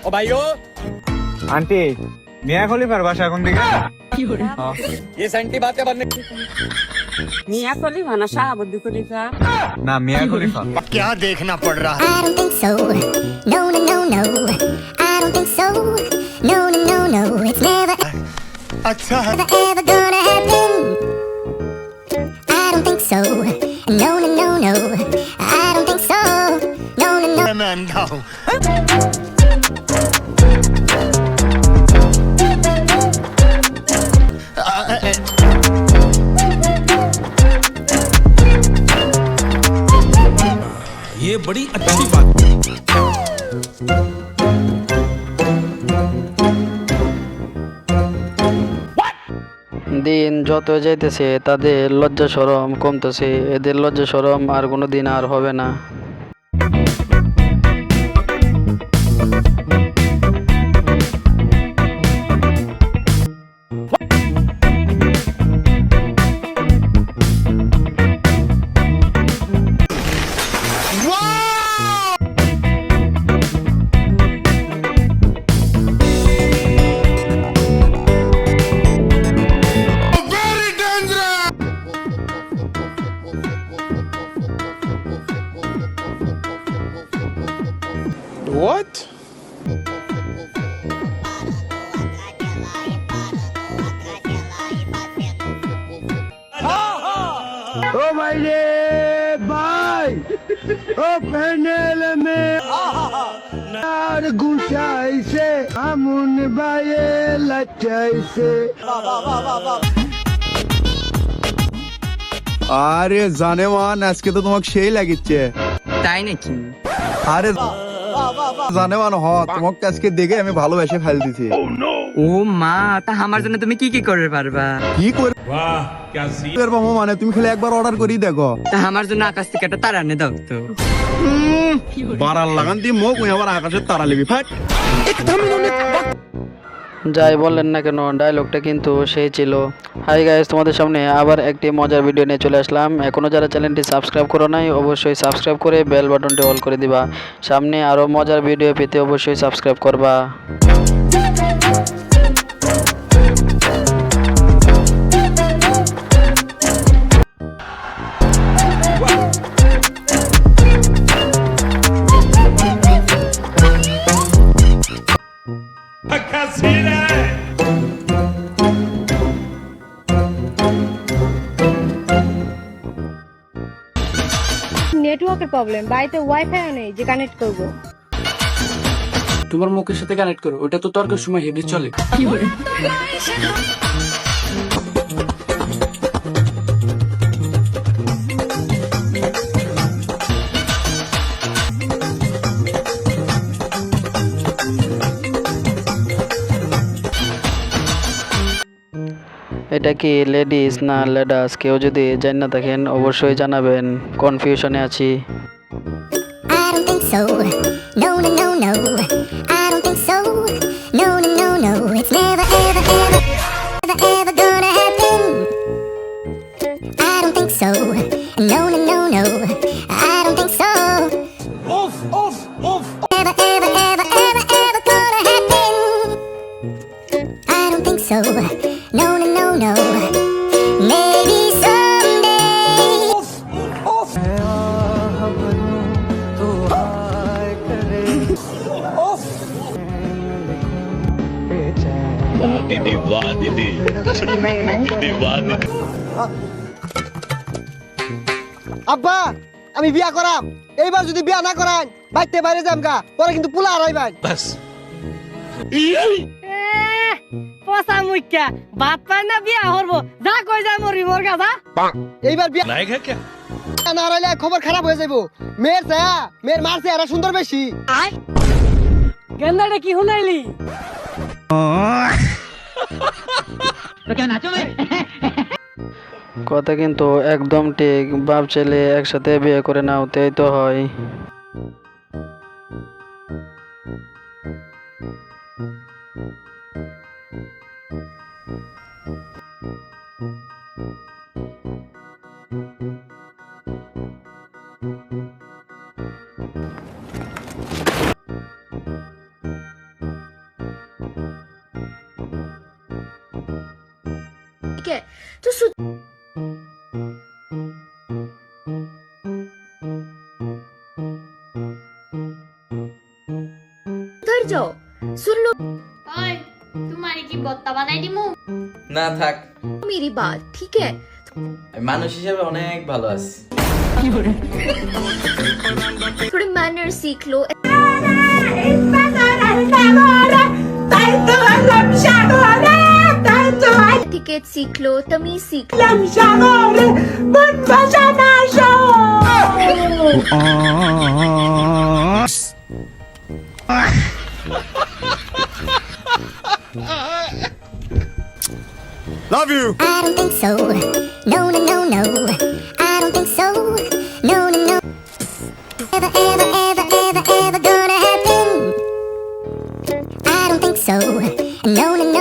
ও ভাইও आंटी मियाँ खलीफार बासा কোন দিকে ये सेंटी बातें बनने মিয়া খলিফা না শাহাবুদ্দি খলিফা? না মিয়া খলিফা क्या देखना पड़ रहा है? I don't think so. No, no, no, no. I don't think so. No, no, no, no. It's never, अच्छा है। ever, ever gonna happen. I don't think so. No, no, no, no. I don't think so. No, no, no. मैं अंधा हूँ। ये बड़ी अच्छी बात দিন যত যাইতেছে তাদের লজ্জা শরম কমতেছে, এদের লজ্জা শরম আর কোনো দিন আর হবে না। What? ओ भाई रे भाई ओ पैनल में यार गुसाई से हमन बाये लचाई से আরে জানেমান আজকে তো তোমাকে সেই লাগিচ্ছে তাই নাকি? আরে জানেমান হ তোমাকে আজকে দেখে আমি ভালোবেসে ফেল দিছি ও মা, তা আমার জন্য তুমি কি কি করতে পারবা? কি করে বাবা মানে তুমি খালি একবার অর্ডার করি দেখো তা আমার জন্য আকাশ থেকে একটা তারা এনে দাও তো। বাড়ার লাগান দিয়ে মুখ আবার আকাশের তারা লিবি ফাট যাই বললেন না কেন, ডায়লগটা কিন্তু সেই ছিল। হাই গাইস, তোমাদের সামনে আবার একটি মজার ভিডিও নিয়ে চলে আসলাম। এখনও যারা চ্যানেলটি সাবস্ক্রাইব করো নাই অবশ্যই সাবস্ক্রাইব করে বেল বাটনটি অল করে দিবা। সামনে আরও মজার ভিডিও পেতে অবশ্যই সাবস্ক্রাইব করবা। নেটওয়ার্কের প্রবলেম, বাড়িতে ওয়াইফাইও নেই যে কানেক্ট করব। তোমার মুখের সাথে কানেক্ট করো, ওটা তো তর্কের সময় হেভি চলে। এটা কি লেডিস না লেডাস? কেউ যদি জানেন না থাকেন অবশ্যই জানাবেন, কনফিউশনে আছি। I don't think so. No, no, no, no. I don't think so. No, no, no, no. It's never, ever, ever, ever, ever gonna happen. I don't think so. No, no, no, no. I don't think so. Off, off, off. Ever, ever, ever, ever, ever gonna happen. I don't think so. No, no, no, no. Maybe someday. Off. আব্বা আমি বিয়া করাম, এইবার যদি বিয়া না করান বাইতে বাইরে যাম গা, পরে কিন্তু পুলা হারাইবেন। बस পচা মুখ্যা ভাত পাই না বিয়া করবো, যা কই যায় মরি মোর গাছা। এইবার বিয়া नायक है क्या? না হারাইলে খবর খারাপ হয়ে যাবো। মেয়ের ছায়া মেয়ের মার চেহারা সুন্দর বেশি। গেন্দাটা কি শুনাইলি? কথা কিন্তু একদম ঠিক। বাপ ছেলে একসাথে বিয়ে করে নাও, তাই তো হয়। Thank you. है तो सुधर जाओ सुन लो ओए तुम्हारी की बत्ता बनाई दिमु না থাক मेरी बात ठीक है আমি মানুষ হিসেবে অনেক ভালো আছি थोड़े मैनर सीख लो एटिकेट सीख लो तमीज सीख लो love you I don't think so. No, no, no, no. I don't think so. No, no, no. Ever, ever, ever, ever, ever gonna happen. I don't think so. No, no, no.